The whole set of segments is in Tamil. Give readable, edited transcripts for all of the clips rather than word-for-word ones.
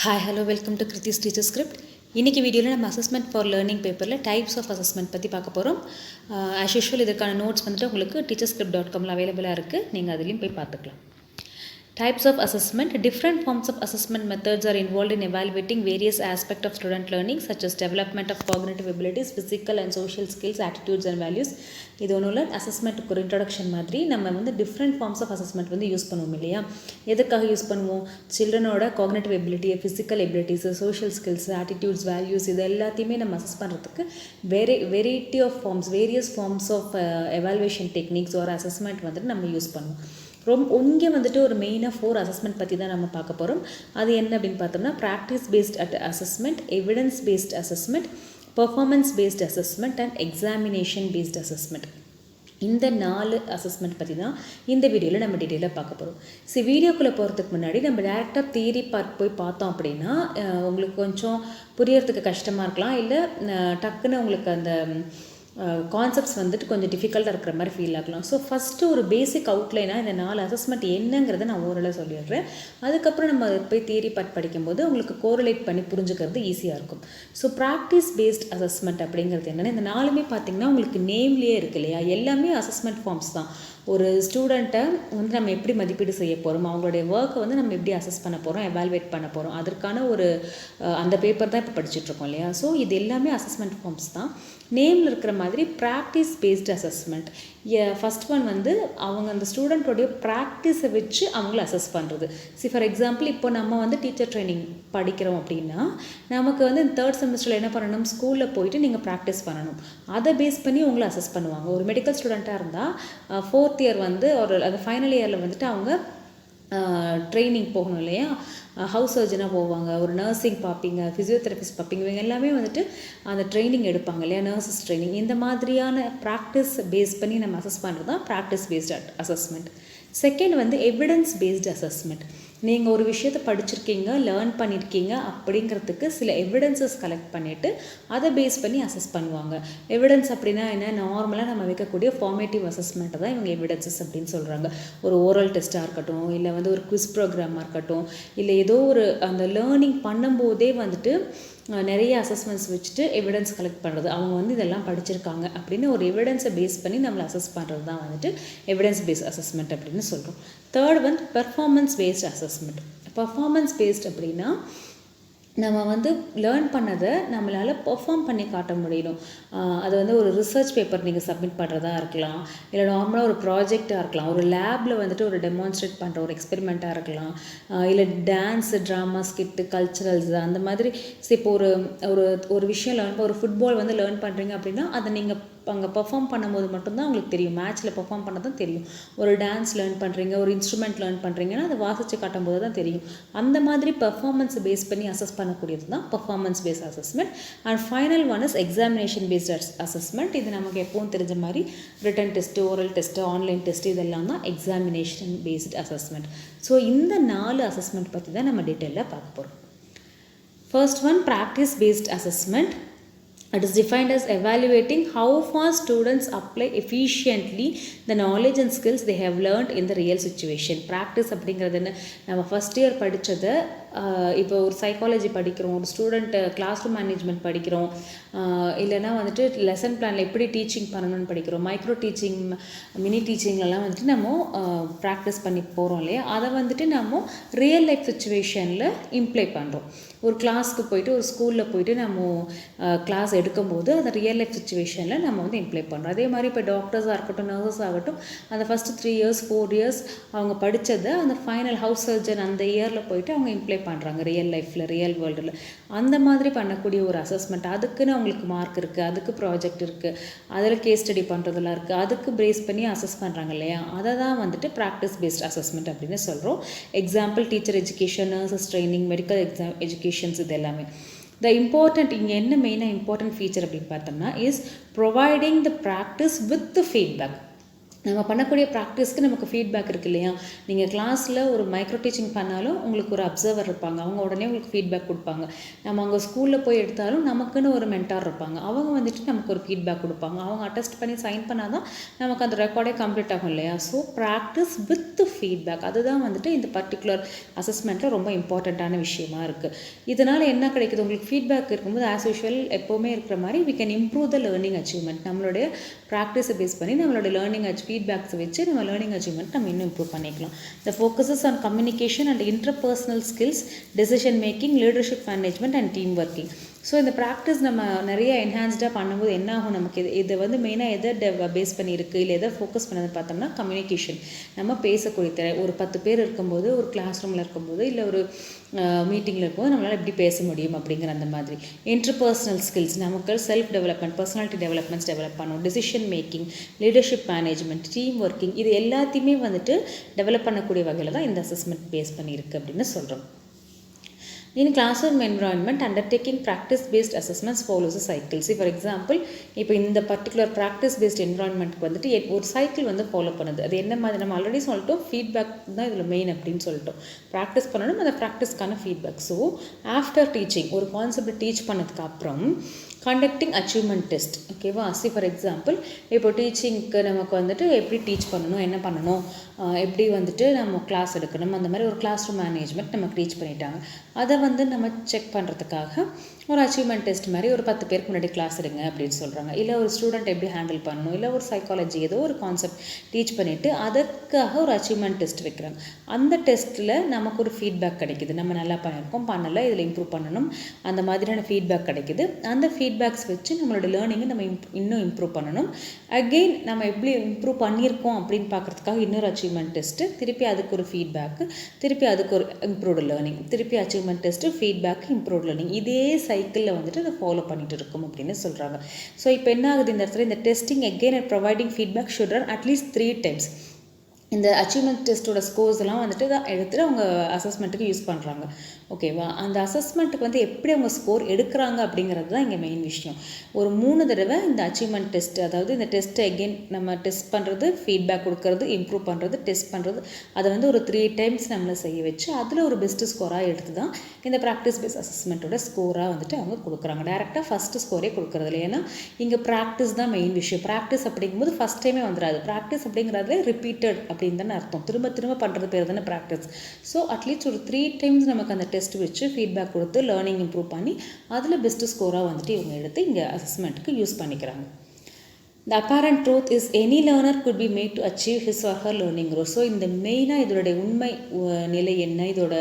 Hi, hello, welcome to Kriti's TeacherSCRIPT. இன்னைக்கு வீடியோவில் நம்ம அசஸ்மெண்ட் ஃபார் லேர்னிங் பேப்பரில் டைப்ஸ் ஆஃப் அசஸ்மெண்ட் பற்றி பார்க்க போகிறோம். ஆஸ் யூஷுவல் இதற்கான நோட்ஸ் வந்துட்டு உங்களுக்கு teacherscript.comல அவைலபிளாக இருக்குது. நீங்கள் அதுலேயும் போய் பார்த்துக்கலாம். Types of assessment. Different forms of assessment methods are involved in evaluating various aspects of student learning such as development of cognitive abilities, physical and social skills, attitudes and values. இது ஒன்றும் அசஸ்மெண்ட்டுக்கு ஒரு இன்ட்ரடக்ஷன் மாதிரி நம்ம வந்து டிஃப்ரெண்ட் ஃபார்ம்ஸ் ஆஃப் அசஸ்மெண்ட் வந்து யூஸ் பண்ணுவோம் இல்லையா? எதுக்காக யூஸ் பண்ணுவோம்? சில்ட்ரனோட cognitive ability, physical abilities, social skills, attitudes, values இது எல்லாத்தையுமே நம்ம அசஸ் பண்ணுறதுக்கு variety of forms, various forms of evaluation techniques ஒரு அசஸ்மெண்ட் வந்துட்டு நம்ம யூஸ் பண்ணுவோம். இங்கே வந்துட்டு ஒரு மெயினாக 4 அசஸ்மெண்ட் பற்றி தான் நம்ம பார்க்க போகிறோம். அது என்ன அப்படின்னு பார்த்தோம்னா practice based assessment, evidence based assessment, performance based assessment and examination based assessment. இந்த 4 அசஸ்மெண்ட் பற்றி தான் இந்த வீடியோவில் நம்ம டீட்டெயிலாக பார்க்க போகிறோம். வீடியோக்குள்ளே போகிறதுக்கு முன்னாடி நம்ம டேரெக்டாக தியரி பார்ட் போய் பார்த்தோம் அப்படின்னா உங்களுக்கு கொஞ்சம் புரியறதுக்கு கஷ்டமாக இருக்கலாம், இல்லை டக்குன்னு உங்களுக்கு அந்த கான்செப்ட்ஸ் வந்துட்டு கொஞ்சம் டிஃபிகல்ட்டாக இருக்கிற மாதிரி ஃபீல் ஆகலாம். ஸோ ஃபஸ்ட்டு ஒரு பேசிக் அவுட்லைனாக இந்த 4 அசஸ்மெண்ட் என்னங்கிறத நான் ஓரளவு சொல்லிடுறேன். அதுக்கப்புறம் நம்ம போய் தியரி பார்ட் படிக்கும்போது உங்களுக்கு கோரிலேட் பண்ணி புரிஞ்சுக்கிறது ஈஸியாக இருக்கும். ஸோ ப்ராக்டிஸ் பேஸ்ட் அசஸ்மெண்ட் அப்படிங்கிறது என்னென்னா, இந்த 4மே பார்த்திங்கன்னா உங்களுக்கு நேம்லேயே இருக்கு இல்லையா? எல்லாமே அசஸ்மெண்ட் ஃபார்ம்ஸ் தான். ஒரு ஸ்டூடெண்ட்டை வந்து நம்ம எப்படி மதிப்பீடு செய்ய போகிறோம், அவங்களுடைய ஒர்க்கை வந்து நம்ம எப்படி அசஸ் பண்ண போகிறோம், எவால்வேட் பண்ண போகிறோம், அதற்கான ஒரு அந்த பேப்பர் தான் இப்போ படிச்சுட்ருக்கோம் இல்லையா? ஸோ இது எல்லாமே அசஸ்மெண்ட் ஃபார்ம்ஸ் தான். நேமில் இருக்கிற மாதிரி practice based assessment. First one வந்து அவங்க அந்த ஸ்டூடெண்ட்டோடைய ப்ராக்டிஸை வச்சு அவங்கள அசஸ் பண்ணுறது. ஃபார் எக்ஸாம்பிள் இப்போ நம்ம வந்து டீச்சர் ட்ரைனிங் படிக்கிறோம் அப்படின்னா நமக்கு வந்து 3rd செமஸ்டரில் என்ன பண்ணணும், ஸ்கூலில் போயிட்டு நீங்கள் ப்ராக்டிஸ் பண்ணணும். அதை பேஸ் பண்ணி உங்களை அசஸ் பண்ணுவாங்க. ஒரு மெடிக்கல் ஸ்டூடெண்ட்டாக இருந்தால் 4th இயர் வந்து ஒரு அது ஃபைனல் இயரில் வந்துட்டு அவங்க ட்ரைனிங் போகணும் இல்லையா? ஹவுஸ் சர்ஜனாக போவாங்க, ஒரு நர்சிங் பார்ப்பீங்க, ஃபிசியோதெரபிஸ்ட் பார்ப்பீங்க, இவங்க எல்லாமே வந்துட்டு அந்த ட்ரைனிங் எடுப்பாங்க இல்லையா? Nurses training. இந்த மாதிரியான ப்ராக்டிஸ் பேஸ் பண்ணி நம்ம அசஸ் பண்ணுறது தான் ப்ராக்டிஸ் பேஸ்டு அசஸ்மெண்ட். செகண்ட் வந்து எவிடன்ஸ் பேஸ்டு அசஸ்மெண்ட். நீங்கள் ஒரு விஷயத்தை படிச்சிருக்கீங்க, லேர்ன் பண்ணியிருக்கீங்க அப்படிங்கிறதுக்கு சில எவிடன்சஸ் கலெக்ட் பண்ணிவிட்டு அதை பேஸ் பண்ணி அசஸ் பண்ணுவாங்க. எவிடன்ஸ் அப்படின்னா என்ன? நார்மலாக நம்ம வைக்கக்கூடிய ஃபார்மேட்டிவ் அசஸ்மெண்ட்டை தான் இவங்க எவிடன்சஸ் அப்படின்னு சொல்கிறாங்க. ஒரு ஓரல் டெஸ்ட்டாக இருக்கட்டும், இல்லை வந்து ஒரு குவிஸ் ப்ரோக்ராமாக இருக்கட்டும், இல்லை ஏதோ ஒரு அந்த லேர்னிங் பண்ணும்போதே வந்துட்டு நிறைய அசஸ்மெண்ட்ஸ் வச்சுட்டு எவிடன்ஸ் கலெக்ட் பண்ணுறது. அவங்க வந்து இதெல்லாம் படிச்சிருக்காங்க அப்படின்னு ஒரு எவிடன்ஸை பேஸ் பண்ணி நம்மளை அசஸ் பண்ணுறது தான் வந்துட்டு எவிடன்ஸ் பேஸ்ட் அசஸ்மெண்ட் அப்படின்னு சொல்கிறோம். தேர்ட் வந்து performance based assessment. Performance based அப்படின்னா நம்ம வந்து லேர்ன் பண்ணதை நம்மளால் பெர்ஃபார்ம் பண்ணி காட்ட முடியணும். அது வந்து ஒரு ரிசர்ச் பேப்பர் நீங்கள் சப்மிட் பண்ணுறதா இருக்கலாம், இல்லை நார்மலாக ஒரு ப்ராஜெக்டாக இருக்கலாம், ஒரு லேபில் வந்துட்டு ஒரு டெமான்ஸ்ட்ரேட் பண்ணுற ஒரு எக்ஸ்பெரிமெண்ட்டாக இருக்கலாம், இல்லை டான்ஸு, ட்ராமா, ஸ்கிட்டு, கல்ச்சுரல்ஸ் அந்த மாதிரி. இப்போ ஒரு விஷயம் லேர்ன் ஒரு ஃபுட்பால் வந்து லேர்ன் பண்ணுறீங்க அப்படின்னா அதை நீங்கள் அங்கே பர்ஃபார்ம் பண்ணும்போது மட்டும்தான் உங்களுக்கு தெரியும், மேட்ச்சில் பர்ஃபார்ம் பண்ண தான் தெரியும். ஒரு டான்ஸ் லேர்ன் பண்ணுறீங்க, ஒரு இன்ஸ்ட்ருமெண்ட் லேர்ன் பண்ணுறீங்கன்னா அதை வாசித்து காட்டும்போது தான் தெரியும். அந்த மாதிரி பர்ஃபார்மன்ஸை பேஸ் பண்ணி அசஸ் பண்ணக்கூடியது தான் performance based assessment. And final one is examination based assessment. இது நமக்கு எப்பவும் தெரிஞ்ச மாதிரி written test, oral test, online test இதெல்லாம் தான் எக்ஸாமினேஷன் பேஸ்ட் அசஸ்மெண்ட். ஸோ இந்த 4 அசஸ்மெண்ட் பற்றி தான் நம்ம டீட்டெயிலாக பார்க்க போகிறோம். First one practice based assessment. It is defined as evaluating how far students apply efficiently the knowledge and skills they have learned in the real situation. Practice அப்படிங்கிறது என்ன? நம்ம ஃபஸ்ட் இயர் படித்ததை இப்போ ஒரு சைக்காலஜி படிக்கிறோம், ஒரு ஸ்டூடெண்ட்டு கிளாஸ் ரூம் மேனேஜ்மெண்ட் படிக்கிறோம், இல்லைனா வந்துட்டு லெசன் பிளானில் எப்படி டீச்சிங் பண்ணணும்னு படிக்கிறோம், மைக்ரோ டீச்சிங், மினி டீச்சிங்லாம் வந்துட்டு நம்ம ப்ராக்டிஸ் பண்ணி போகிறோம் இல்லையா? அதை வந்துட்டு நம்ம ரியல் லைஃப் சுச்சுவேஷனில் இம்ப்ளை பண்ணுறோம். ஒரு கிளாஸ்க்கு போயிட்டு, ஒரு ஸ்கூலில் போயிட்டு நம்ம கிளாஸ் எடுக்கும்போது அதை ரியல் லைஃப் சுச்சுவேஷனில் நம்ம வந்து இம்ப்ளை பண்ணுறோம். அதே மாதிரி இப்போ டாக்டர்ஸாக இருக்கட்டும், நர்சஸ் ஆகட்டும், அந்த ஃபஸ்ட்டு 3 இயர்ஸ் 4 இயர்ஸ் அவங்க படித்ததை அந்த ஃபைனல் ஹவுஸ் சர்ஜன் அந்த இயரில் போயிட்டு அவங்க இம்ப்ளை பண்ணுறாங்க ரியல் லைஃப்பில், ரியல் வேர்ல்டில். அந்த மாதிரி பண்ணக்கூடிய ஒரு அசஸ்மெண்ட். அதுக்குன்னு அவங்களுக்கு மார்க் இருக்குது, அதுக்கு ப்ராஜெக்ட் இருக்குது, அதில் கேஸ் ஸ்டடி பண்ணுறதுலாம் இருக்குது, அதுக்கு பேஸ் பண்ணி அசஸ் பண்ணுறாங்க இல்லையா? அதை தான் வந்துட்டு ப்ராக்டிஸ் பேஸ்ட் அசஸ்மெண்ட் அப்படின்னு சொல்கிறோம். Example teacher education, nurses training, medical educations இது எல்லாமே. The important இங்கே என்ன மெயினாக இம்பார்ட்டன்ட் ஃபீச்சர் அப்படின்னு பார்த்தோம்னா is providing the practice with the feedback. நம்ம பண்ணக்கூடிய ப்ராக்டிஸ்க்கு நமக்கு ஃபீட்பேக் இருக்குது இல்லையா. நீங்கள் கிளாஸில் ஒரு மைக்ரோ டீச்சிங் பண்ணாலும் உங்களுக்கு ஒரு அப்சர்வர் இருப்பாங்க, அவங்க உடனே உங்களுக்கு ஃபீட்பேக் கொடுப்பாங்க. நம்ம அங்கே ஸ்கூலில் போய் எடுத்தாலும் நமக்குன்னு ஒரு மென்டார் இருப்பாங்க, அவங்க வந்துட்டு நமக்கு ஒரு ஃபீட்பேக் கொடுப்பாங்க. அவங்க அட்டெஸ்ட் பண்ணி சைன் பண்ணால் தான் நமக்கு அந்த ரெக்கார்டே கம்ப்ளீட் ஆகும் இல்லையா. ஸோ ப்ராக்டிஸ் வித் ஃபீட்பேக், அதுதான் வந்துட்டு இந்த பர்டிகுலர் அசஸ்மெண்ட்டில் ரொம்ப இம்பார்ட்டண்ட்டான விஷயமா இருக்குது. இதனால் என்ன கிடைக்குது, உங்களுக்கு ஃபீட்பேக் இருக்கும்போது ஆஸ் யூஷுவல் எப்போவுமே இருக்கிற மாதிரி we can improve the learning achievement. நம்மளுடைய ப்ராக்டிஸை பேஸ் பண்ணி நம்மளோட லேர்னிங் ஃபீட்பேக்ஸை வச்சு நம்ம லேர்னிங் அச்சீவ்மெண்ட் நம்ம இன்னும் இம்ப்ரூவ் பண்ணிக்கலாம். The focuses on communication and interpersonal skills, decision making, leadership management and team working. So இந்த ப்ராக்டிஸ் நம்ம நிறைய என்ஹான்ஸ்டாக பண்ணும்போது என்ன ஆகும், நமக்கு இதை வந்து மெயினாக எதை பேஸ் பண்ணியிருக்கு இல்லை எதை ஃபோக்கஸ் பண்ணது பார்த்தோம்னா கம்யூனிகேஷன். நம்ம பேசக்கூடிய திறன். ஒரு 10 பேர் இருக்கும்போது, ஒரு கிளாஸ் ரூமில் இருக்கும்போது, இல்லை ஒரு மீட்டிங்கில் இருக்கும்போது நம்மளால் எப்படி பேச முடியும் அப்படிங்கிற அந்த மாதிரி. இன்டர்பர்சனல் ஸ்கில்ஸ், நமக்கு self development, personality developments develop பண்ணணும். Decision making, leadership management, team working, இது எல்லாத்தையுமே வந்துட்டு டெவலப் பண்ணக்கூடிய வகையில் தான் இந்த அசஸ்மெண்ட் பேஸ் பண்ணியிருக்கு அப்படின்னு சொல்கிறோம். In classroom environment, undertaking practice-based assessments follows a cycle. See, for example, இப்போ இந்த பர்டிகுலர் ப்ராக்டிஸ்-பேஸ்ட் என்வரான்மெண்ட்டுக்கு வந்துட்டு ஒரு சைக்கிள் வந்து ஃபாலோ பண்ணுது. அது என்ன மாதிரி, நம்ம ஆல்ரெடி சொல்லிட்டோம், ஃபீட்பேக் தான் இதில் மெயின் அப்படின்னு சொல்லிட்டோம். ப்ராக்டிஸ் பண்ணணும், அந்த ப்ராக்டிஸ்க்கான ஃபீட்பேக். ஸோ ஆஃப்டர் டீச்சிங், ஒரு கான்செப்ட் டீச் பண்ணதுக்கு அப்புறம் கண்டக்டிங் அச்சீவ்மெண்ட் டெஸ்ட். ஓகேவா. சி ஃபார் எக்ஸாம்பிள், இப்போ டீச்சிங்க்கு நமக்கு வந்துட்டு எப்படி டீச் பண்ணணும், என்ன பண்ணணும், எப்படி வந்துட்டு நம்ம கிளாஸ் எடுக்கணும், அந்த மாதிரி ஒரு கிளாஸ் ரூம் மேனேஜ்மெண்ட் நமக்கு டீச் பண்ணிட்டாங்க. அதை வந்து நம்ம செக் பண்ணுறதுக்காக ஒரு அச்சீவ்மெண்ட் டெஸ்ட் மாதிரி ஒரு 10 பேருக்கு முன்னாடி கிளாஸ் எடுங்க அப்படின்னு சொல்கிறாங்க. இல்லை ஒரு ஸ்டூடெண்ட் எப்படி ஹேண்டில் பண்ணணும், இல்லை ஒரு சைக்காலஜி ஏதோ ஒரு கான்செப்ட் டீச் பண்ணிவிட்டு அதற்காக ஒரு அச்சீவ்மெண்ட் டெஸ்ட் வைக்கிறாங்க. அந்த டெஸ்ட்டில் நமக்கு ஒரு ஃபீட்பேக் கிடைக்குது, நம்ம நல்லா பண்ணியிருக்கோம், பண்ணலை, இதில் இம்ப்ரூவ் பண்ணணும், அந்த மாதிரியான ஃபீட்பேக் கிடைக்குது. அந்த ஃபீட்பேக்ஸ் வச்சு நம்மளோட லேர்னிங்கை நம்ம இன்னும் இம்ப்ரூவ் பண்ணணும். அகெயின் நம்ம எப்படி இம்ப்ரூவ் பண்ணியிருக்கோம் அப்படின்னு பார்க்குறதுக்காக இன்னொரு அச்சீவ்மெண்ட் டெஸ்ட்டு, திருப்பி அதுக்கு ஒரு ஃபீட்பேக்கு, திருப்பி அதுக்கு ஒரு இம்ப்ரூவ்டு லேர்னிங், திருப்பி achievement test, feedback, improved learning, இதே சைக்கிளில் வந்துட்டு அதை ஃபாலோ பண்ணிட்டு இருக்கும் அப்படின்னு சொல்கிறாங்க. ஸோ இப்போ என்ன ஆகுது இந்த இடத்துல, இந்த testing again and providing feedback should run at least 3 times. இந்த அச்சீவ்மெண்ட் டெஸ்ட்டோட ஸ்கோர்ஸ் எல்லாம் வந்துட்டு தான் எடுத்துகிட்டு அவங்க அசஸ்மெண்ட்டுக்கு யூஸ் பண்ணுறாங்க. ஓகேவா. அந்த அசஸ்மெண்ட்டுக்கு வந்து எப்படி அவங்க ஸ்கோர் எடுக்கிறாங்க அப்படிங்கிறது தான் இங்கே மெயின் விஷயம். ஒரு 3 தடவை இந்த அச்சீவ்மெண்ட் டெஸ்ட், அதாவது இந்த டெஸ்ட்டை எகெயின் நம்ம டெஸ்ட் பண்ணுறது, ஃபீட்பேக் கொடுக்கறது, இம்ப்ரூவ் பண்ணுறது, டெஸ்ட் பண்ணுறது, அதை வந்து ஒரு 3 times நம்மளை செய்ய வச்சு அதில் ஒரு பெஸ்ட்டு ஸ்கோராக எடுத்து தான் இந்த ப்ராக்டிஸ் பேஸ் அசஸ்மெண்ட்டோட ஸ்கோராக வந்துட்டு அவங்க கொடுக்குறாங்க. டேரெக்டாக ஃபஸ்ட்டு ஸ்கோரே கொடுக்குறது இல்லை. ஏன்னா இங்கே ப்ராக்டிஸ் தான் மெயின் விஷயம். ப்ராக்டிஸ் அப்படிங்கும்போது ஃபஸ்ட் டைமே வந்துடாது. ப்ராக்டிஸ் அப்படிங்கிறதுல ரிப்பீட்டட் அப்படின்னு தானே அர்த்தம். திரும்ப திரும்ப பண்ணுறது பேர் தானே ப்ராக்டிஸ். ஸோ அட்லீஸ்ட் ஒரு 3 times நமக்கு அந்த டெஸ்ட் வச்சு ஃபீட்பேக் கொடுத்து லேர்னிங் இம்ப்ரூவ் பண்ணி அதில் பெஸ்ட்டு ஸ்கோராக வந்துட்டு இவங்க எடுத்து இங்கே அசஸ்மெண்ட்டுக்கு யூஸ் பண்ணிக்கிறாங்க. The apparent truth is any learner could be made to achieve his or her learning growth. So இந்த மெயினாக இதோடைய உண்மை நிலை என்ன, இதோட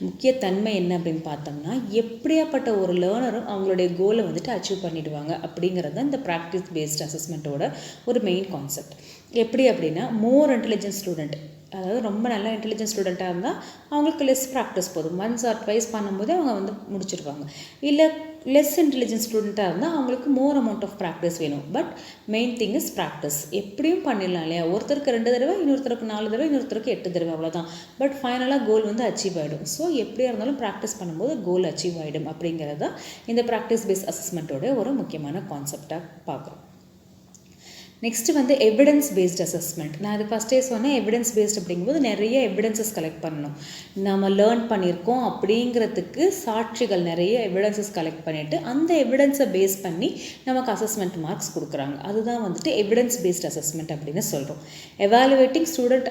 முக்கிய தன்மை என்ன அப்படின்னு பார்த்தோம்னா, எப்படியாப்பட்ட ஒரு லேர்னரும் அவங்களுடைய கோலை வந்துட்டு அச்சீவ் பண்ணிடுவாங்க அப்படிங்கிறது தான் இந்த ப்ராக்டிஸ் பேஸ்ட் அசஸ்மெண்ட்டோட ஒரு மெயின் கான்செப்ட். எப்படி அப்படின்னா, மோர் இன்டெலிஜென்ட் ஸ்டூடெண்ட், அதாவது ரொம்ப நல்ல இன்டெலிஜென்ட் ஸ்டூடெண்ட்டாக இருந்தால் அவங்களுக்கு லெஸ் ப்ராக்டிஸ் போதும், ஒன்ஸ் ஆர் ட்வைஸ் பண்ணும்போதே அவங்க வந்து முடிச்சிடுவாங்க. இல்லை லெஸ் இன்டெலிஜென்ட் ஸ்டூடெண்ட்டாக இருந்தால் அவங்களுக்கு மோர் அமௌண்ட் ஆஃப் ப்ராக்டிஸ் வேணும். But main thing is practice. எப்படியும் பண்ணிடலாம் இல்லையா. ஒருத்தருக்கு 2 தடவை, இன்னொருத்தருக்கு 4 தடவை, இன்னொருத்தருக்கு 8 தடவை, அவ்வளோதான். பட் ஃபைனலாக கோல் வந்து அச்சீவ் ஆகிடும். ஸோ எப்படியா இருந்தாலும் ப்ராக்டிஸ் பண்ணும்போது கோல் அச்சீவ் ஆகிடும் அப்படிங்கிறது தான் இந்த ப்ராக்டிஸ் பேஸ் அசஸ்மெண்ட்டோட ஒரு முக்கியமான கான்செப்டாக பார்க்குறோம். நெக்ஸ்ட்டு வந்து எவிடன்ஸ் பேஸ்ட் அசஸ்மெண்ட். நான் அது ஃபஸ்ட்டே சொன்னேன், எவிடன்ஸ் பேஸ்ட் அப்படிங்கும்போது நிறைய எவிடன்சஸ் கலெக்ட் பண்ணணும். நம்ம லேர்ன் பண்ணியிருக்கோம் அப்படிங்கிறதுக்கு சாட்சிகள், நிறைய எவிடன்சஸ் கலெக்ட் பண்ணிவிட்டு அந்த எவிடன்ஸை பேஸ் பண்ணி நமக்கு அசஸ்மெண்ட் மார்க்ஸ் கொடுக்குறாங்க. அதுதான் வந்துட்டு எவிடன்ஸ் பேஸ்ட் அசஸ்மெண்ட் அப்படின்னு சொல்கிறோம். Evaluating student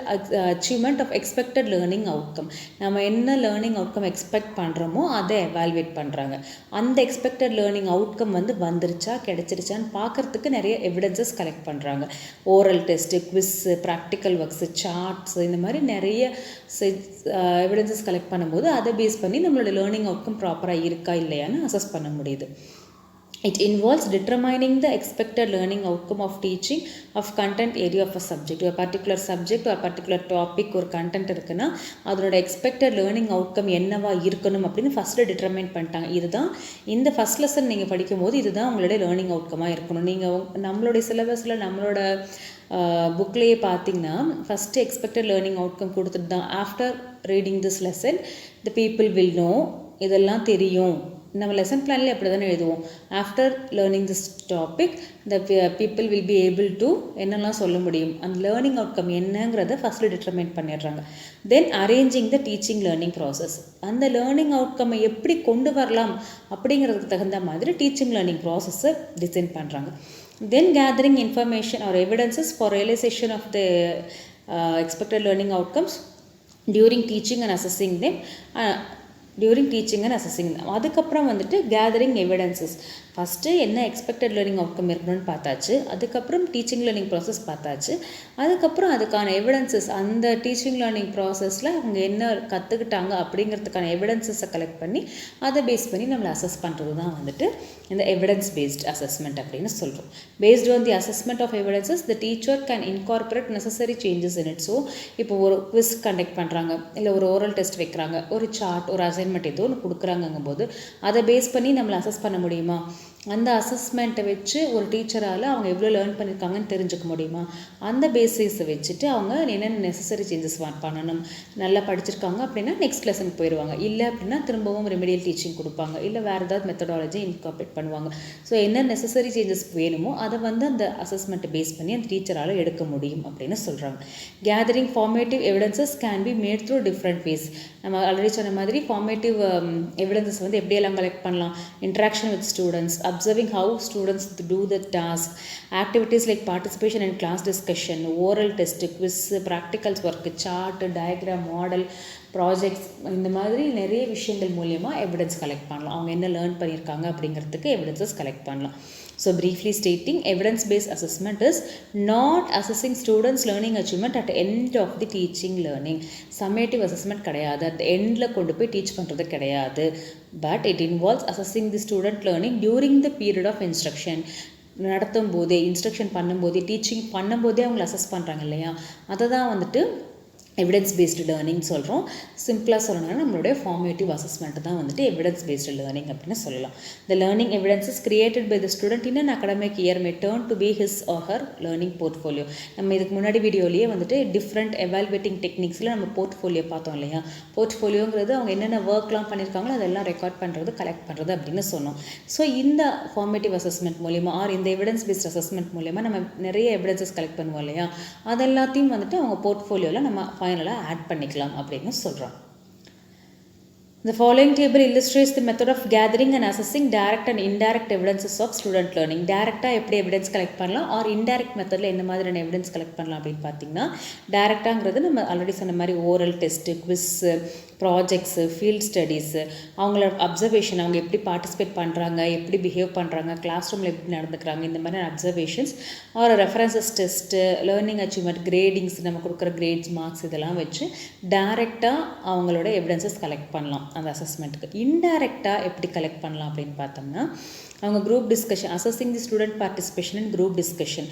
achievement of expected learning outcome. நம்ம என்ன லேர்னிங் அவுட்கம் எக்ஸ்பெக்ட் பண்ணுறோமோ அதை எவாலுவேட் பண்ணுறாங்க. அந்த எக்ஸ்பெக்டட் லேர்னிங் அவுட்கம் வந்து வந்துருச்சா, கிடைச்சிருச்சான்னு பார்க்குறதுக்கு நிறைய எவிடன்சஸ் கலெக்ட் பண்ணுறாங்க. Oral test, quiz, practical works, shorts, இந்த மாதிரி நிறைய எவிடன்சஸ் கலெக்ட் பண்ணும்போது அதை பேஸ் பண்ணி நம்மளோட லேர்னிங் அவுட்கம் ப்ராப்பராக இருக்கா இல்லையான்னு அசஸ் பண்ண முடியுது. It involves determining the expected learning outcome of teaching of content area of a subject. ஒரு particular subject or particular topic ஒரு content இருக்குன்னா அதோட expected learning outcome என்னவா இருக்கணும் அப்படின்னு ஃபஸ்ட்டு டிட்டர்மைன் பண்ணிட்டாங்க. இதுதான் இந்த ஃபஸ்ட் லெசன் நீங்கள் படிக்கும்போது இதுதான் உங்களுடைய லேர்னிங் அவுட்கமாக இருக்கணும். நீங்கள் நம்மளுடைய சிலபஸில் நம்மளோட புக்லேயே பார்த்தீங்கன்னா ஃபஸ்ட்டு எக்ஸ்பெக்டட் லேர்னிங் அவுட்கம் கொடுத்துட்டு தான், after reading this lesson the people will know, இதெல்லாம் தெரியும், நம்ம லெசன் பிளான்லேயே அப்படி தானே எழுதுவோம். After learning this topic the people will be able to என்னெல்லாம் சொல்ல முடியும், அந்த லேர்னிங் அவுட்கம் என்னங்கிறத ஃபஸ்ட்டு டிட்டர்மைன் பண்ணிடுறாங்க. Then arranging the teaching learning process, அந்த லேர்னிங் அவுட்கம்மை எப்படி கொண்டு வரலாம் அப்படிங்கிறதுக்கு தகுந்த மாதிரி டீச்சிங் லேர்னிங் ப்ராசஸை டிசைன் பண்ணுறாங்க. Then gathering information or evidences for realization of the expected learning outcomes during teaching and assessing them. அதுக்கப்புறம் வந்துட்டு கேதரிங் எவிடன்சஸ், ஃபஸ்ட்டு என்ன எக்ஸ்பெக்டட் லேர்னிங் அவுட்கம் இருக்கணும்னு பார்த்தாச்சு, அதுக்கப்புறம் டீச்சிங் லேர்னிங் ப்ராசஸ் பார்த்தாச்சு, அதுக்கப்புறம் அதுக்கான எவிடன்சஸ், அந்த டீச்சிங் லேர்னிங் ப்ராசஸில் அவங்க என்ன கற்றுக்கிட்டாங்க அப்படிங்கிறதுக்கான எவிடன்சஸை கலெக்ட் பண்ணி அதை பேஸ் பண்ணி நம்மளை அசஸ் பண்ணுறது தான் வந்துட்டு இந்த எவிடன்ஸ் பேஸ்ட் அசஸ்மெண்ட் அப்படின்னு சொல்கிறோம். Based on the assessment of evidences the teacher can incorporate necessary changes in it. So இப்போ ஒரு குவிஸ் கண்டக்ட் பண்ணுறாங்க, இல்லை ஒரு ஓரல் டெஸ்ட் வைக்கிறாங்க, ஒரு சார்ட், ஒரு அசைன்மெண்ட் ஏதோ ஒன்று கொடுக்குறாங்கங்கும் போது அதை பேஸ் பண்ணி நம்மளை அசஸ் பண்ண முடியுமா? அந்த அசஸ்மெண்ட்டை வச்சு ஒரு டீச்சரால் அவங்க எவ்வளோ லேர்ன் பண்ணியிருக்காங்கன்னு தெரிஞ்சுக்க முடியுமா? அந்த பேசிஸை வச்சுட்டு அவங்க என்னென்ன நெசசரி சேஞ்சஸ் பண்ணணும். நல்லா படிச்சிருக்காங்க அப்படின்னா நெக்ஸ்ட் லெசனுக்கு போயிடுவாங்க, இல்லை அப்படின்னா திரும்பவும் ரெமிடியல் டீச்சிங் கொடுப்பாங்க, இல்லை வேறு ஏதாவது மெத்தடாலஜி இன்கார்பரேட் பண்ணுவாங்க. ஸோ என்ன நெசசரி சேஞ்சஸ் வேணுமோ அதை வந்து அந்த அசஸ்மெண்ட்டை பேஸ் பண்ணி அந்த டீச்சரால் எடுக்க முடியும் அப்படின்னு சொல்கிறாங்க. Gathering formative evidences can be made through different ways. நம்ம ஆல்ரெடி சொன்ன மாதிரி ஃபார்மேட்டிவ் எவிடன்சஸ் வந்து எப்படியெல்லாம் கலெக்ட் பண்ணலாம்? Interaction with students, observing how students do the task, activities like participation in class discussion, oral test, quiz, practicals work, chart, diagram, model, projects, இந்த மாதிரி நிறைய விஷயங்கள் மூலியமாக எவிடன்ஸ் கலெக்ட் பண்ணலாம். அவங்க என்ன லேர்ன் பண்ணியிருக்காங்க அப்படிங்கிறதுக்கு எவிடன்ஸஸ் கலெக்ட் பண்ணலாம். So briefly stating, evidence-based assessment is not assessing students' learning achievement at the end of the teaching learning. Summative assessment கிடையாது, at the endல கொண்டு போய் டீச் பண்ணுறது கிடையாது. But it involves assessing the student learning during the period of instruction. நடத்தும் போதே, இன்ஸ்ட்ரக்ஷன் பண்ணும்போதே, டீச்சிங் பண்ணும்போதே அவங்களை அசஸ் பண்ணுறாங்க இல்லையா, அதை தான் வந்துட்டு எவிடன்ஸ் பேஸ்டு லேர்னிங் சொல்கிறோம். சிம்பிளாக சொல்லணும்னா நம்மளுடைய ஃபார்மேட்டிவ் அசஸ்மெண்ட் தான் வந்துட்டு எவிடன்ஸ் பேஸ்டு லேர்னிங் அப்படின்னு சொல்லலாம். The learning evidences created by the student in an academic year may turn to be his or her learning portfolio. நம்ம இதுக்கு முன்னாடி வீடியோலேயே வந்துட்டு டிஃப்ரெண்ட் எவால்வேட்டிங் டெக்னிக்ஸில் நம்ம போர்ட்ஃபோலியோ பார்த்தோம் இல்லையா. போர்ட்ஃபோலியோங்கிறது அவங்க என்னென்ன ஒர்க்லாம் பண்ணியிருக்காங்களோ அதெல்லாம் ரெக்கார்ட் பண்ணுறது, கலெக்ட் பண்ணுறது அப்படின்னு சொன்னோம். ஸோ இந்த ஃபார்மேட்டிவ் அசஸ்மெண்ட் மூலிமா ஆர் இந்த எவிடன்ஸ் பேஸ்ட் அசஸ்மெண்ட் மூலிமா நம்ம நிறைய எவிடன்சஸ் கலெக்ட் பண்ணுவோம் இல்லையா, அதெல்லாத்தையும் வந்துட்டு அவங்க போர்ட்ஃபோலியோவில் நம்ம ஃபைனலாக ஆட் பண்ணிக்கலாம் அப்படின்னு சொல்கிறோம். The following table illustrates the method of gathering and assessing direct and indirect evidences of student learning. டைரெக்டாக எப்படி எவிடன்ஸ் கலெக்ட் பண்ணலாம், ஆர் இன்டைரக்ட் மெத்தடில் என்ன மாதிரியான எவிடன்ஸ் கலெக்ட் பண்ணலாம் அப்படின்னு பார்த்தீங்கன்னா, டைரெக்டாங்கிறது நம்ம ஆல்ரெடி சொன்ன மாதிரி oral test, quiz, projects, field studies, அவங்களோட அப்சர்வேஷன், அவங்க எப்படி பார்ட்டிசிபேட் பண்ணுறாங்க, எப்படி பிஹேவ் பண்ணுறாங்க, கிளாஸ் ரூமில் எப்படி நடந்துக்கிறாங்க, இந்த மாதிரி observations or references test, learning achievement, gradings, நம்ம கொடுக்குற கிரேட்ஸ், மார்க்ஸ் இதெல்லாம் வச்சு டைரெக்டாக அவங்களோட எவிடன்சஸ் கலெக்ட் பண்ணலாம் அந்த அசஸ்மெண்ட்டுக்கு. இன்டைரக்டாக எப்படி கலெக்ட் பண்ணலாம் அப்படின்னு பார்த்தோம்னா, அவங்க group discussion, assessing the student participation in group discussion.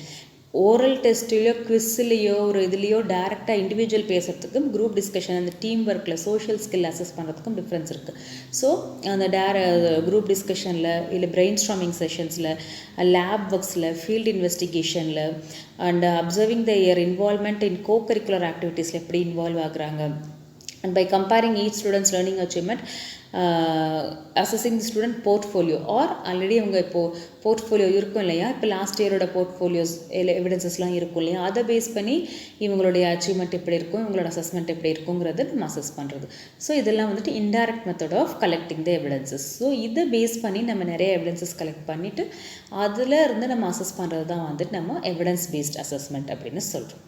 Oral டெஸ்ட்லேயோ குவிஸ்லேயோ ஒரு இதுலேயோ டேரெக்டாக இண்டிவிஜுவல் பேசுகிறதுக்கும் குரூப் டிஸ்கஷன், அந்த டீம் ஒர்க்கில் சோஷியல் ஸ்கில் அசஸ் பண்ணுறதுக்கும் டிஃப்ரென்ஸ் இருக்குது. ஸோ அந்த குரூப் டிஸ்கஷனில், இல்லை பிரெயின் ஸ்டார்மிங் செஷன்ஸில், லேப் ஒர்க்ஸில், ஃபீல்டு இன்வெஸ்டிகேஷனில் and observing their involvement in co curricular ஆக்டிவிட்டீஸில் எப்படி இன்வால்வ் ஆகுறாங்க, and by comparing each student's learning achievement, assessing the student portfolio, or already அவங்க இப்போது போர்ட்ஃபோலியோ இருக்கும் இல்லையா, இப்போ லாஸ்ட் இயரோட போர்ட்ஃபோலியோஸ் எவிடன்சஸ்லாம் இருக்கும் இல்லையா, அதை பேஸ் பண்ணி இவங்களுடைய அச்சீவ்மெண்ட் எப்படி இருக்கும், இவங்களோட அசஸ்மெண்ட் எப்படி இருக்குங்கிறத நம்ம அசஸ் பண்ணுறது. ஸோ இதெல்லாம் வந்துட்டு indirect method of collecting the evidences. So இதை பேஸ் பண்ணி நம்ம நிறைய எவிடன்சஸ் கலெக்ட் பண்ணிவிட்டு அதில் இருந்து நம்ம அசஸ் பண்ணுறது தான் வந்துட்டு நம்ம எவிடன்ஸ் பேஸ்ட் அசஸ்மெண்ட் அப்படின்னு சொல்கிறோம்.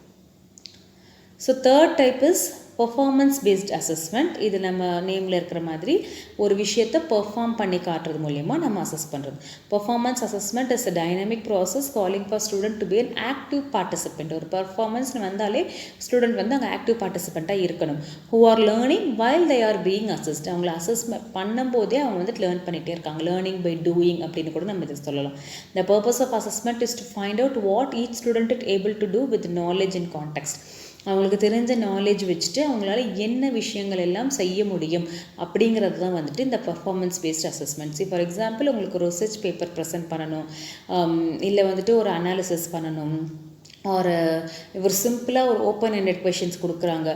So third type is performance based assessment. இது நம்ம நேமில் இருக்கிற மாதிரி ஒரு விஷயத்தை பெர்ஃபார்ம் பண்ணி காட்டுறது மூலயமா நம்ம அசஸ் பண்ணுறது. Performance assessment is a dynamic process calling for student to be an active participant. ஒரு பர்ஃபார்மன்ஸ்னு வந்தாலே ஸ்டூடெண்ட் வந்து அங்கே ஆக்டிவ் பார்ட்டிசிபெண்ட்டாக இருக்கணும். Who are learning while they are being assessed. அவங்கள அசஸ்மெண்ட் பண்ணும்போதே அவங்க வந்துட்டு லேர்ன் பண்ணிகிட்டே இருக்காங்க. லேர்னிங் பை டூயிங் அப்படின்னு கூட நம்ம இதை சொல்லலாம். The purpose of assessment is to find out what each student it able to do with knowledge in context. அவங்களுக்கு தெரிஞ்ச நாலேஜ் வச்சுட்டு அவங்களால என்ன விஷயங்கள் எல்லாம் செய்ய முடியும் அப்படிங்கிறது தான் வந்துட்டு இந்த performance based assessments. For example உங்களுக்கு ஒரு ரிசர்ச் பேப்பர் ப்ரெசென்ட் பண்ணணும், இல்லை வந்துட்டு ஒரு அனாலிசிஸ் பண்ணணும், ஒரு ஒரு சிம்பிளாக ஒரு ஓப்பன் எண்டட் கொஷின்ஸ் கொடுக்குறாங்க,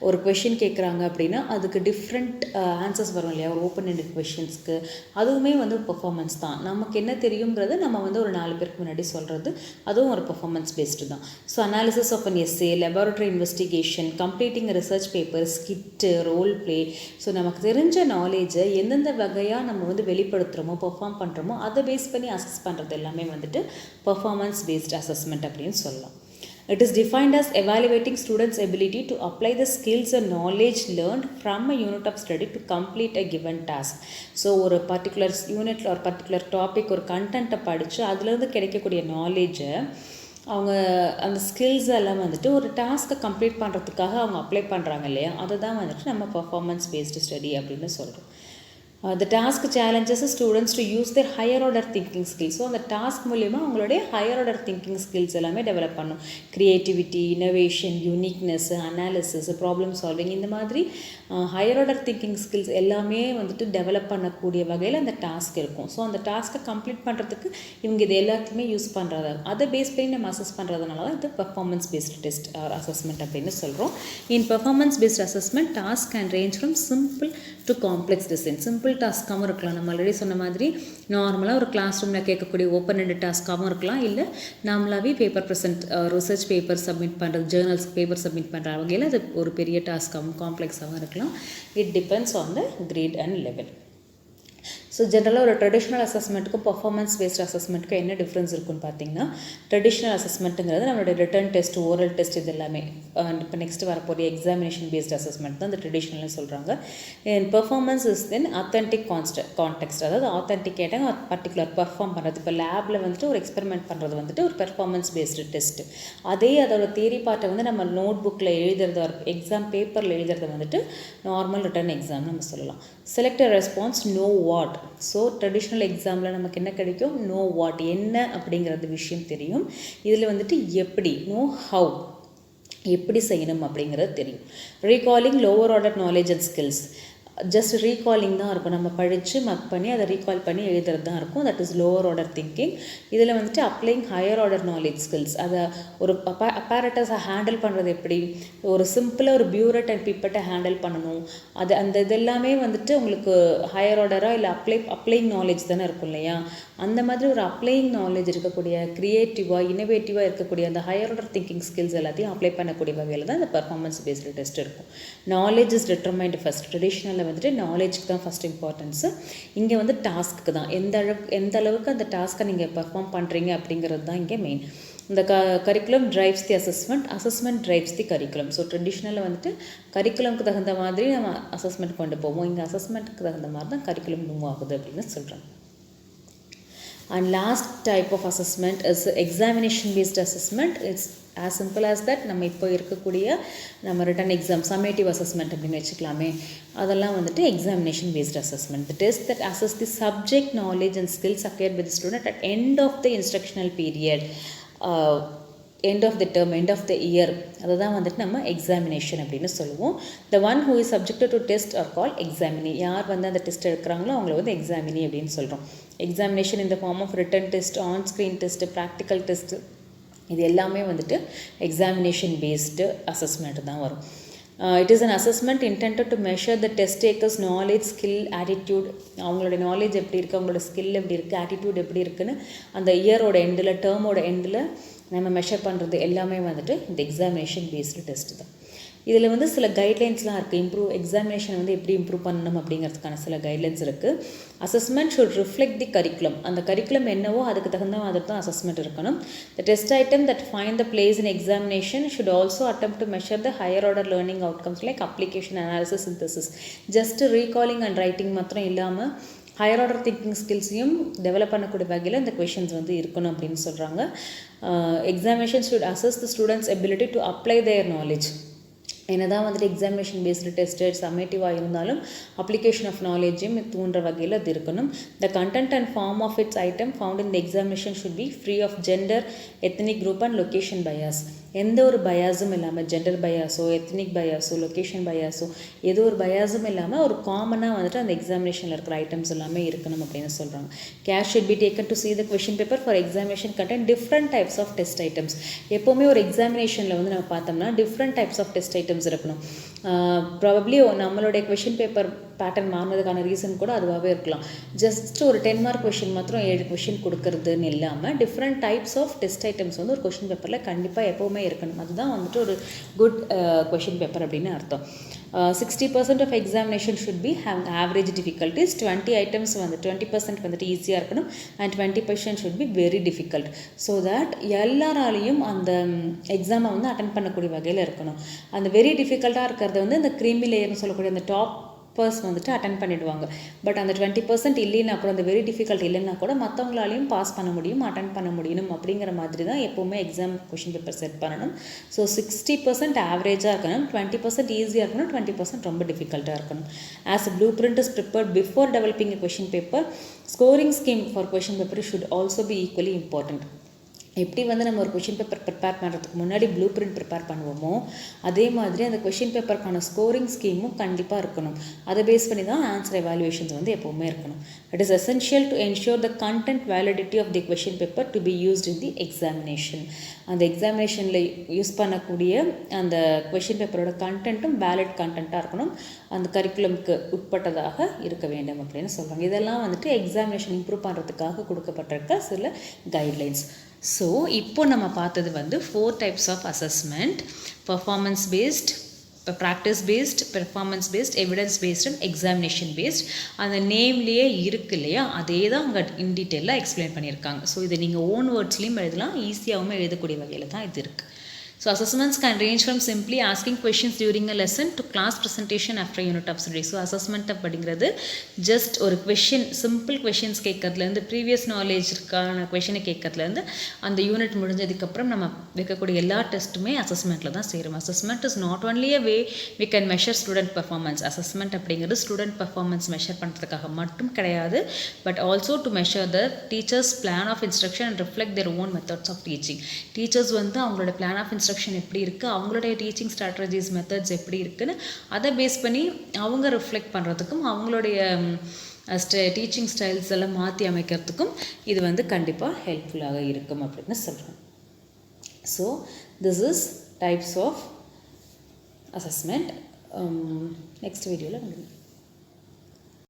ஒரு கொஷின் கேட்குறாங்க அப்படின்னா அதுக்கு டிஃப்ரெண்ட் ஆன்சர்ஸ் வரும் இல்லையா ஒரு ஓப்பன் எண்டட் கொஷின்ஸ்க்கு. அதுவுமே வந்து பெர்ஃபார்மன்ஸ் தான். நமக்கு என்ன தெரியுங்கிறது நம்ம வந்து ஒரு 4 பேருக்கு முன்னாடி சொல்கிறது, அதுவும் ஒரு பெர்ஃபார்மன்ஸ் பேஸ்டு தான். So analysis of an essay, laboratory investigation, completing research paper, skit, role play. So நமக்கு தெரிஞ்ச நாலேஜை எந்தெந்த வகையாக நம்ம வந்து வெளிப்படுத்துகிறோமோ பெர்ஃபார்ம் பண்ணுறோமோ அதை பேஸ் பண்ணி அசஸ் பண்ணுறது எல்லாமே வந்துட்டு பெர்ஃபார்மன்ஸ் பேஸ்ட் அசஸ்மெண்ட் அப்படின்னு சொல்லலாம். It is defined as evaluating students' ability to apply the skills and knowledge learned from a unit of study to complete a given task. So, ஒரு பர்டிகுலர் யூனிட்டில் ஒரு பர்டிகுலர் டாபிக் ஒரு கண்டென்ட்டை படித்து அதுலேருந்து கிடைக்கக்கூடிய நாலேஜை அவங்க அந்த ஸ்கில்ஸ் எல்லாம் வந்துட்டு ஒரு டாஸ்க்கை கம்ப்ளீட் பண்ணுறதுக்காக அவங்க அப்ளை பண்ணுறாங்க இல்லையா, அதை தான் வந்துட்டு நம்ம பர்ஃபார்மன்ஸ் பேஸ்டு ஸ்டடி அப்படின்னு சொல்கிறோம். The task challenges students to use their higher order thinking skills. So அந்த டாஸ்க் மூலிமா அவங்களுடைய ஹையர் ஆர்டர் திங்கிங் ஸ்கில்ஸ் எல்லாமே டெவலப் பண்ணும். Creativity, innovation, uniqueness, analysis, problem solving, இந்த மாதிரி ஹையர் ஆர்டர் திங்கிங் ஸ்கில்ஸ் எல்லாமே வந்துட்டு டெவலப் பண்ணக்கூடிய வகையில் அந்த டாஸ்க் இருக்கும். ஸோ அந்த டாஸ்க்கை கம்ப்ளீட் பண்ணுறதுக்கு இவங்க இது எல்லாத்தையுமே யூஸ் பண்ணுறதா அதை பேஸ் பண்ணி நம்ம அசஸ் பண்ணுறதுனால தான் இது performance based test or assessment அப்படின்னு சொல்கிறோம். In performance based assessment task can range from simple to complex design. Simple டாஸ்க்காகவும் இருக்கலாம், நம்ம ஆல்ரெடி சொன்ன மாதிரி நார்மலாக ஒரு கிளாஸ் ரூமில் கேட்கக்கூடிய ஓப்பன் எண்டட் டாஸ்க்காகவும் இருக்கலாம், இல்லை நார்மலாகவே paper present research paper submit பண்ணுறது, ஜேர்னல்ஸ் பேப்பர் சப்மிட் பண்ணுற வகையில் அது ஒரு பெரிய டாஸ்க்காகவும் காம்ப்ளெக்ஸாகவும் இருக்கலாம். It depends on the grade and level. So ஜென்ரலாக ஒரு ட்ரெடிஷ்னல் அசஸ்மெண்ட்டுக்கும் பர்ஃபார்மன்ஸ் பேஸ்ட் அசஸ்மெண்ட்டுக்கும் என்ன டிஃப்ரென்ஸ் இருக்குன்னு பார்த்தீங்கன்னா, ட்ரெடிஷ்னல் அசஸ்மெண்ட்டுங்கிறது நம்மளுடைய ரிட்டன் டெஸ்ட், ஓரல் டெஸ்ட், இது எல்லாமே இப்போ நெக்ஸ்ட் வரப்போகிற எக்ஸாமினேஷன் பேஸ்ட் அசஸ்மெண்ட் தான் இந்த ட்ரெடிஷ்னல்னு சொல்கிறாங்க. Performance is then authentic context, அதாவது ஆத்தென்டிகேட்டாக பர்டிகுலர் பர்ஃபார்ம் பண்ணுறது. இப்போ லேபில் வந்துட்டு ஒரு எக்ஸ்பெரிமெண்ட் பண்ணுறது வந்துட்டு ஒரு பர்ஃபார்மன்ஸ் பேஸ்டு டெஸ்ட்டு. அதே அதோட தியரி பார்ட்டை வந்து நம்ம நோட் புக்கில் எழுதுறது, எக்ஸாம் பேப்பரில் எழுதுறது வந்துட்டு நார்மல் ரிட்டன் எக்ஸாம் நம்ம சொல்லலாம். Select a response, know what. So traditional எக்ஸாமில் நமக்கு என்ன கிடைக்கும், நோ வாட், என்ன அப்படிங்கிறது விஷயம் தெரியும். இதில் வந்துட்டு எப்படி, நோ ஹவு, எப்படி செய்யணும் அப்படிங்கிறது தெரியும். Recalling lower order knowledge and skills, just recalling தான் இருக்கும். நம்ம படித்து மக் பண்ணி அதை ரீகால் பண்ணி எழுதுறது தான் இருக்கும். That is lower order thinking. இதில் வந்துட்டு அப்ளைங் ஹையர் ஆர்டர் நாலேஜ் ஸ்கில்ஸ், அதை ஒரு அப்பாரட்டஸை ஹேண்டில் பண்ணுறது எப்படி, ஒரு சிம்பிளாக ஒரு பியூரட் அண்ட் பிப்பட்டை ஹேண்டில் பண்ணணும், அது அந்த இதெல்லாமே வந்துட்டு உங்களுக்கு ஹையர் ஆர்டராக இல்லை அப்ளைங் நாலேஜ் தானே இருக்கும் இல்லையா. அந்த மாதிரி ஒரு அப்ளைங் நாலேஜ் இருக்கக்கூடிய, க்ரியேட்டிவாக இனோவேட்டிவாக இருக்கக்கூடிய அந்த ஹையர் ஆர்டர் திங்கிங் ஸ்கில்ஸ் எல்லாத்தையும் அப்ளை பண்ணக்கூடிய வகையில் தான் இந்த பர்ஃபார்மன்ஸ் பேஸ்டு டெஸ்ட் இருக்கும். Knowledge is determined first. ட்ரெடிஷ்னலில் வந்துட்டு நாலேஜ்க்கு தான் ஃபஸ்ட் இம்பார்ட்டன்ஸு. இங்கே வந்து டாஸ்க்கு தான், எந்த அளவுக்கு அந்த டாஸ்க்கை நீங்கள் பர்ஃபார்ம் பண்ணுறீங்க அப்படிங்கிறது தான் இங்கே மெயின். இந்த curriculum drives the assessment drives the curriculum. So ட்ரெடிஷ்னலில் வந்துட்டு கரிக்குலம்க்கு தகுந்த மாதிரி நம்ம அசஸ்மெண்ட் கொண்டு போவோம். இங்கே அசஸ்மெண்ட்டுக்கு தகுந்த மாதிரி தான் கரிக்குலம் மூவ் ஆகுது அப்படின்னு சொல்கிறோம். And last type of assessment is examination based assessment. It's as simple as that. நம்ம இப்போ இருக்கக்கூடிய நம்ம ரிட்டன் எக்ஸாம் சம்மேட்டிவ் அசஸ்மெண்ட் அப்படின்னு வச்சுக்கலாமே, அதெல்லாம் வந்துட்டு examination based assessment. The test that assess the subject knowledge and skills acquired by the student at end of the instructional period, end of the term, end of the year, அதை தான் வந்துட்டு நம்ம எக்ஸாமினேஷன் அப்படின்னு சொல்லுவோம். The one who is subjected to test are called examinee. யார் வந்து அந்த டெஸ்ட் எடுக்கிறாங்களோ அவங்கள வந்து எக்ஸாமினி அப்படின்னு சொல்கிறோம். எக்ஸாமினேஷன் இந்த form of written test, on screen test, practical test, இது எல்லாமே வந்துட்டு எக்ஸாமினேஷன் பேஸ்டு அசஸ்மெண்ட் தான் வரும். It is an assessment intended to measure the test takers knowledge, skill, attitude. அவங்களோட நாலேஜ் எப்படி இருக்குது, அவங்களோட ஸ்கில் எப்படி இருக்குது, ஆட்டிடியூட் எப்படி இருக்குன்னு அந்த இயரோட எண்டில், டேர்மோட எண்டில் நம்ம மெஷர் பண்ணுறது எல்லாமே வந்துட்டு இந்த எக்ஸாமினேஷன் பேஸ்டு டெஸ்ட் தான். இதில் வந்து சில கைட்லைன்ஸ்லாம் இருக்குது. எக்ஸாமினேஷன் வந்து எப்படி இம்ப்ரூவ் பண்ணணும் அப்படிங்கிறதுக்கான சில கைட்லைன்ஸ் இருக்குது. Assessment should reflect the curriculum. அந்த கரிக்குலம் என்னவோ அதுக்கு தகுந்த மாதிரி தான் அசஸ்மெண்ட் இருக்கணும். The test item that find the place in examination should also attempt to measure the higher order learning outcomes like application, analysis, synthesis. Just recalling and writing மாத்திரம் இல்லாமல் ஹையர் ஆர்டர் திங்கிங் ஸ்கில்ஸையும் டெவலப் பண்ணக்கூடிய வகையில் இந்த கொஷின்ஸ் வந்து இருக்கணும் அப்படின்னு சொல்கிறாங்க. Examination should assess the students ability to apply their knowledge. என்னதான் வந்துட்டு எக்ஸாமினேஷன் பேஸ்டு டெஸ்ட்டு சம்மேட்டிவாக இருந்தாலும் அப்ளிகேஷன் ஆஃப் நாலேஜும் தூண்டுற வகையில் அது இருக்கணும். The content and form of its item found in the examination should be free of gender ethnic group and location bias. எந்த ஒரு பயாஸும் இல்லாமல் ஜெண்டர் பயாஸோ எத்னிக் பயாஸோ லொக்கேஷன் பயாஸோ ஏதோ ஒரு பயாஸும் இல்லாமல் ஒரு காமனாக வந்துட்டு அந்த எக்ஸாமினேஷனில் இருக்கிற ஐட்டம்ஸ் எல்லாமே இருக்கணும் அப்படின்னு சொல்கிறாங்க. Care should be taken to see the question paper for examination contain different types of test items. எப்போவுமே ஒரு எக்ஸாமினேஷனில் வந்து நம்ம பார்த்தோம்னா different types of test items இருக்கணும். ப்ராபப்ளி நம்மளுடைய கொஷின் பேப்பர் பேட்டர்ன் மாறினதுக்கான ரீசன் கூட அதுவாகவே இருக்கலாம். ஜஸ்ட் ஒரு 10 மார்க் கொஷின் மாத்திரம் 7 கொஷின் கொடுக்கறதுன்னு இல்லாமல் different types of test items வந்து ஒரு கொஷின் பேப்பரில் கண்டிப்பாக எப்போவுமே இருக்கணும். அதுதான் வந்துட்டு ஒரு குட் கொஷின் பேப்பர் அப்படின்னு அர்த்தம். 60% of examination should be have average difficulties. 20 items வந்து 20% வந்துட்டு ஈஸியாக இருக்கணும் and 20% should be very difficult. So that எல்லாராலையும் அந்த எக்ஸாமை வந்து அட்டன் பண்ணக்கூடிய வகையில் இருக்கணும். அந்த வெரி டிஃபிகல்ட்டாக இருக்கிறத வந்து இந்த க்ரீமி லேயர்னு சொல்லக்கூடிய அந்த டாப்பர்ஸ் வந்துட்டு அட்டன் பண்ணிடுவாங்க. பட் அந்த 20% இல்லைன்னா கூட அந்த வெரி டிஃபிகல்ட் இல்லைன்னா கூட மற்றவங்களாலையும் பாஸ் பண்ண முடியும் அட்டன் பண்ண முடியும் அப்படிங்கிற மாதிரி தான் எப்போவுமே எக்ஸாம் கொஷின் பேப்பர் செட் பண்ணணும். ஸோ 60% ஆவரேஜாக இருக்கணும், 20% ஈஸியாக இருக்கணும், 20% ரொம்ப டிஃபிகல்ட்டாக இருக்கணும். As a blueprint is prepared before developing a question paper, scoring scheme for question paper should also be equally important. எப்படி வந்து நம்ம ஒரு கொஷின் பேப்பர் ப்ரிப்பேர் பண்ணுறதுக்கு முன்னாடி ப்ளூ பிரிண்ட் ப்ரிப்பேர் பண்ணுவோமோ அதே மாதிரி அந்த கொஷின் பேப்பருக்கான ஸ்கோரிங் ஸ்கீமும் கண்டிப்பாக இருக்கணும். அதை பேஸ் பண்ணி தான் ஆன்சர் எவாலுவேஷன்ஸ் வந்து எப்போவுமே இருக்கணும். It is essential to ensure the content validity of the question paper to be used in the examination. அந்த எக்ஸாமினேஷனில் யூஸ் பண்ணக்கூடிய அந்த கொஷின் பேப்பரோட கண்டென்ட்டும் வேலிட் கண்டென்ட்டாக இருக்கணும், அந்த கரிக்குலமுக்கு உட்பட்டதாக இருக்க வேண்டும் அப்படின்னு சொல்கிறாங்க. இதெல்லாம் வந்துட்டு எக்ஸாமினேஷன் இம்ப்ரூவ் பண்ணுறதுக்காக கொடுக்கப்பட்டிருக்க சில கைட்லைன்ஸ். ஸோ இப்போ நம்ம பார்த்தது வந்து 4 types of assessment: performance based, practice based, performance based, evidence based and examination based. அந்த நேம்லேயே இருக்கு இல்லையா, அதே தான் அங்கே இன் டீட்டெயிலாக எக்ஸ்பிளைன் பண்ணியிருக்காங்க. ஸோ இதை நீங்கள் ஓன் வேர்ட்ஸ்லேயும் எழுதலாம், ஈஸியாகவும் எழுதக்கூடிய வகையில் தான் இது இருக்குது. So assessments can range from simply asking questions during a lesson to class presentation after a unit of study. So assessment அப்படிங்கிறது ஜஸ்ட் ஒரு கொஷின், சிம்பிள் கொஷின்ஸ் கேட்கறதுலேருந்து, ப்ரீவியஸ் நாலேஜுக்கான கொஷினை கேட்கறதுலேருந்து அந்த யூனிட் முடிஞ்சதுக்கப்புறம் நம்ம வைக்கக்கூடிய எல்லா டெஸ்ட்டுமே அசஸ்மெண்ட்டில் தான் சேரும். Assessment is not only a way we can measure student performance. Assessment அப்படிங்கிறது ஸ்டூடெண்ட் பர்ஃபார்மன்ஸ் மெஷர் பண்ணுறதுக்காக மட்டும் கிடையாது, but also to measure the teachers plan of instruction and reflect their own methods of teaching. Teachers வந்து அவங்களோட பிளான் ஆஃப் இன்ஸ்ட்ரக்ஷன் எப்படி இருக்குது, அவங்களுடைய டீச்சிங் ஸ்ட்ராட்டஜிஸ் மெத்தட்ஸ் எப்படி இருக்குன்னு அதை பேஸ் பண்ணி அவங்க ரிஃப்ளெக்ட் பண்ணுறதுக்கும் அவங்களுடைய டீச்சிங் ஸ்டைல்ஸ் எல்லாம் மாற்றி அமைக்கிறதுக்கும் இது வந்து கண்டிப்பாக ஹெல்ப்ஃபுல்லாக இருக்கும் அப்படின்னு சொல்கிறோம். So this is types of assessment. Next வீடியோவில்